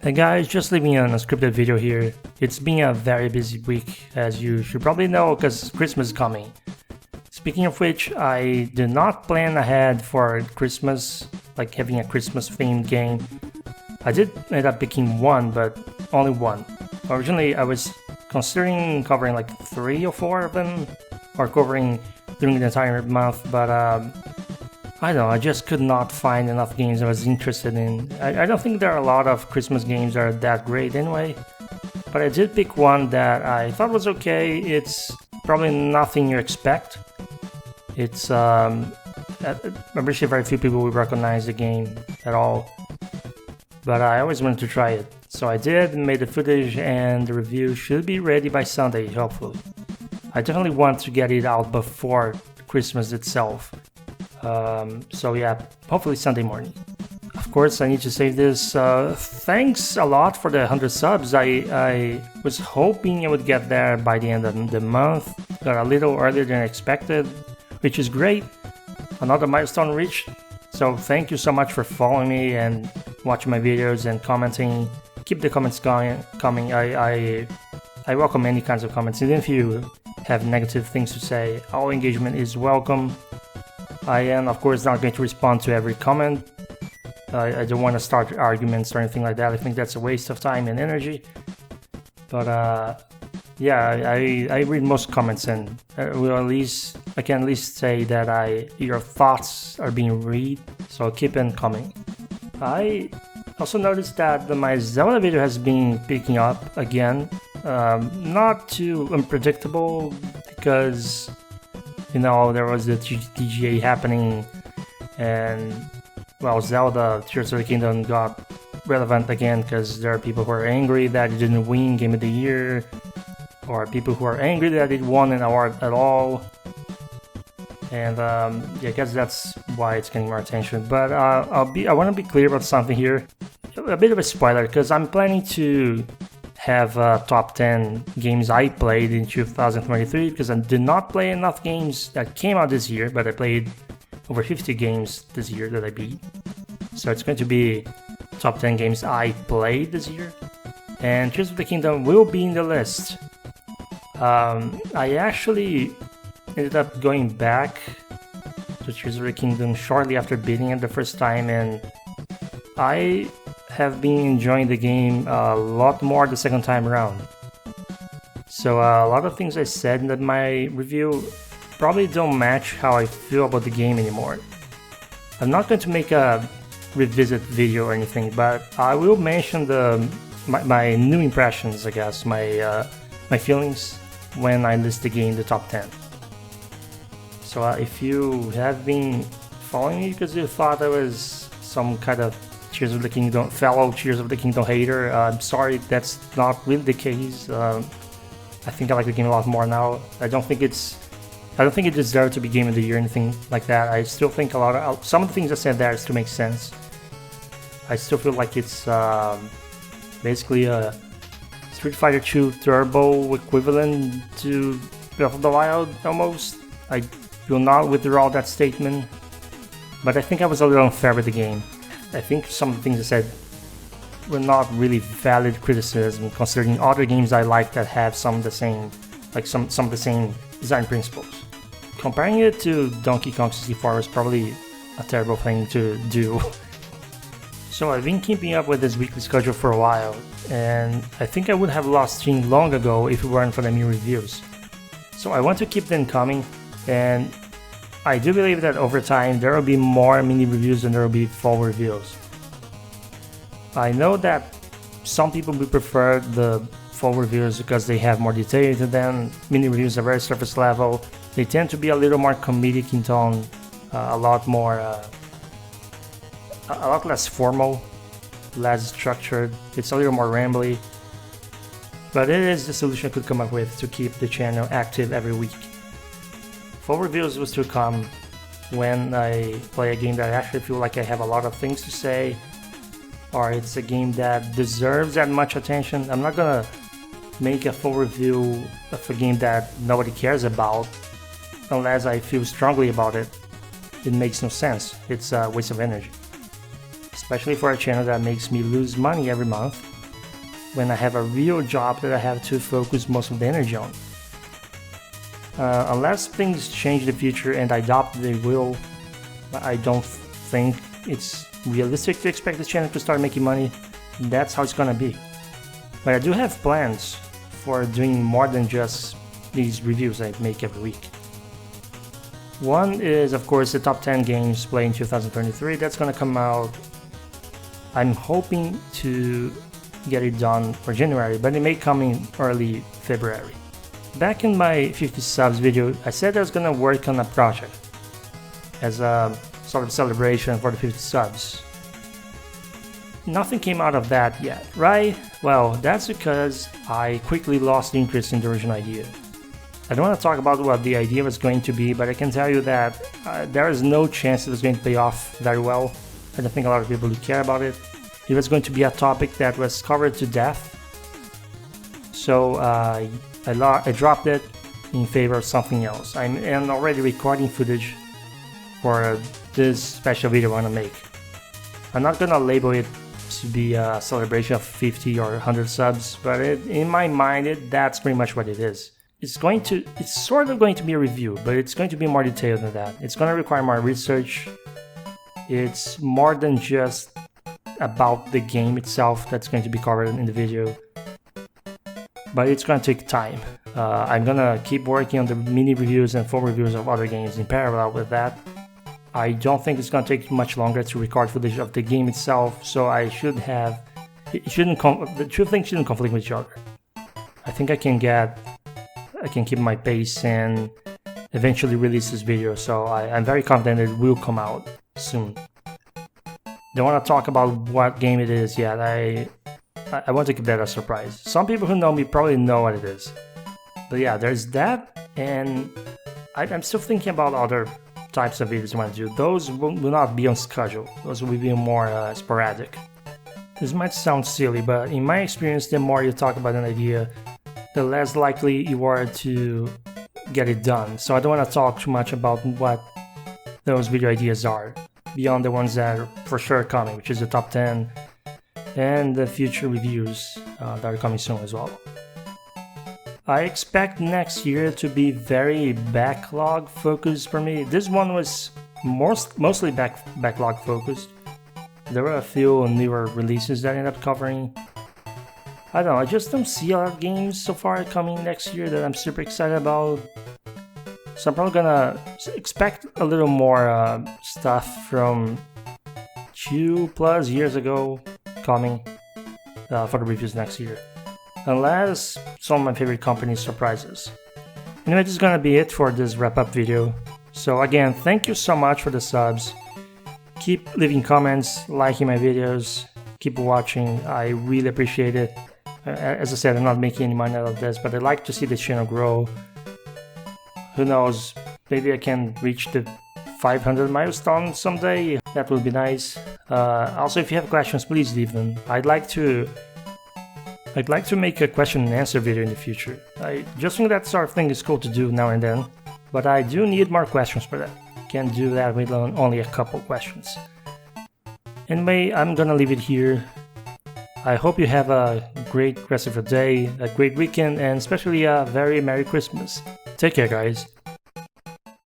Hey guys, just leaving an unscripted video here. It's been a very busy week, as you should probably know, because Christmas is coming. Speaking of which, I did not plan ahead for Christmas, like having a Christmas themed game. I did end up picking one, but only one. Originally, I was considering covering like 3 or 4 of them, or covering during the entire month, but I don't know, I just could not find enough games I was interested in. I don't think there are a lot of Christmas games that are that great anyway, but I did pick one that I thought was okay. It's probably nothing you expect. It's, I'm pretty sure very few people will recognize the game at all, but I always wanted to try it. So I did, made the footage, and the review should be ready by Sunday, hopefully. I definitely want to get it out before Christmas itself. So yeah, hopefully Sunday morning. Of course, I need to say this. Thanks a lot for the 100 subs. I was hoping I would get there by the end of the month. Got a little earlier than expected, which is great. Another milestone reached. So thank you so much for following me and watching my videos and commenting. Keep the comments coming. I welcome any kinds of comments, even if you have negative things to say. All engagement is welcome. I am, of course, not going to respond to every comment. I don't want to start arguments or anything like that. I think that's a waste of time and energy. But yeah, I read most comments, and I can at least say that your thoughts are being read. So keep on coming. I also noticed that my Zelda video has been picking up again. Not too unpredictable because, you know, there was the TGA happening, and well, Zelda Tears of the Kingdom got relevant again because there are people who are angry that it didn't win Game of the Year, or people who are angry that it won an award at all. And yeah, I guess that's why it's getting more attention. But I want to be clear about something here. A bit of a spoiler, because I'm planning to have top 10 games I played in 2023, because I did not play enough games that came out this year, but I played over 50 games this year that I beat. So it's going to be top 10 games I played this year, and Tears of the Kingdom will be in the list. I actually ended up going back to Tears of the Kingdom shortly after beating it the first time, and I have been enjoying the game a lot more the second time around. So a lot of things I said in my review probably don't match how I feel about the game anymore. I'm not going to make a revisit video or anything, but I will mention my new impressions, I guess, my feelings when I list the game in the top 10. So if you have been following me because you thought I was some kind of Tears of the Kingdom fellow Tears of the Kingdom hater, I'm sorry, that's not really the case. I think I like the game a lot more now. I don't think it deserved to be Game of the Year or anything like that. I still think some of the things I said there still make sense. I still feel like it's basically a Street Fighter 2 Turbo equivalent to Breath of the Wild almost. I will not withdraw that statement, but I think I was a little unfair with the game. I think some of the things I said were not really valid criticism, considering other games I like that have some of the same design principles. Comparing it to Donkey Kong 64 was probably a terrible thing to do. So I've been keeping up with this weekly schedule for a while, and I think I would have lost stream long ago if it weren't for the new reviews. So I want to keep them coming, and I do believe that over time there will be more mini reviews than there will be full reviews. I know that some people would prefer the full reviews because they have more detail to them. Mini reviews are very surface level. They tend to be a little more comedic in tone, a lot less formal, less structured. It's a little more rambly, but it is the solution I could come up with to keep the channel active every week. Full reviews will still come when I play a game that I actually feel like I have a lot of things to say, or it's a game that deserves that much attention. I'm not gonna make a full review of a game that nobody cares about unless I feel strongly about it. It makes no sense. It's a waste of energy. Especially for a channel that makes me lose money every month when I have a real job that I have to focus most of the energy on. Unless things change in the future, and I doubt they will, I don't think it's realistic to expect this channel to start making money. That's how it's gonna be. But I do have plans for doing more than just these reviews I make every week. One is, of course, the top 10 games played in 2023. That's gonna come out. I'm hoping to get it done for January, but it may come in early February. Back in my 50 subs video, I said I was gonna work on a project as a sort of celebration for the 50 subs. Nothing came out of that yet, right? Well, that's because I quickly lost interest in the original idea. I don't want to talk about what the idea was going to be, but I can tell you that there is no chance it was going to pay off very well. I don't think a lot of people would care about it. It was going to be a topic that was covered to death. So I dropped it in favor of something else. I'm already recording footage for this special video I want to make. I'm not going to label it to be a celebration of 50 or 100 subs, but in my mind, that's pretty much what it is. It's sort of going to be a review, but it's going to be more detailed than that. It's going to require more research. It's more than just about the game itself that's going to be covered in the video, but it's going to take time. I'm going to keep working on the mini reviews and full reviews of other games in parallel with that. I don't think it's going to take much longer to record footage of the game itself, so the two things shouldn't conflict with each other. I think I can keep my pace and eventually release this video, so I'm very confident it will come out soon. Don't want to talk about what game it is yet. I want to keep that a surprise. Some people who know me probably know what it is. But yeah, there's that, and I'm still thinking about other types of videos I want to do. Those will not be on schedule. Those will be more sporadic. This might sound silly, but in my experience, the more you talk about an idea, the less likely you are to get it done. So I don't want to talk too much about what those video ideas are, beyond the ones that are for sure coming, which is the top 10 and the future reviews that are coming soon as well. I expect next year to be very backlog focused for me. This one was mostly backlog focused. There were a few newer releases that I ended up covering. I don't know, I just don't see a lot of games so far coming next year that I'm super excited about. So I'm probably gonna expect a little more stuff from 2+ years ago coming for the reviews next year. Unless some of my favorite companies surprises. Anyway, this is gonna be it for this wrap-up video. So again, thank you so much for the subs. Keep leaving comments, liking my videos, keep watching, I really appreciate it. As I said, I'm not making any money out of this, but I like to see this channel grow. Who knows, maybe I can reach the 500 milestone someday. That would be nice. Also, if you have questions, please leave them. I'd like to make a question and answer video in the future. I just think that sort of thing is cool to do now and then, but I do need more questions for that. Can't do that with only a couple questions. Anyway, I'm gonna leave it here. I hope you have a great rest of your day, a great weekend, and especially a very Merry Christmas. Take care, guys.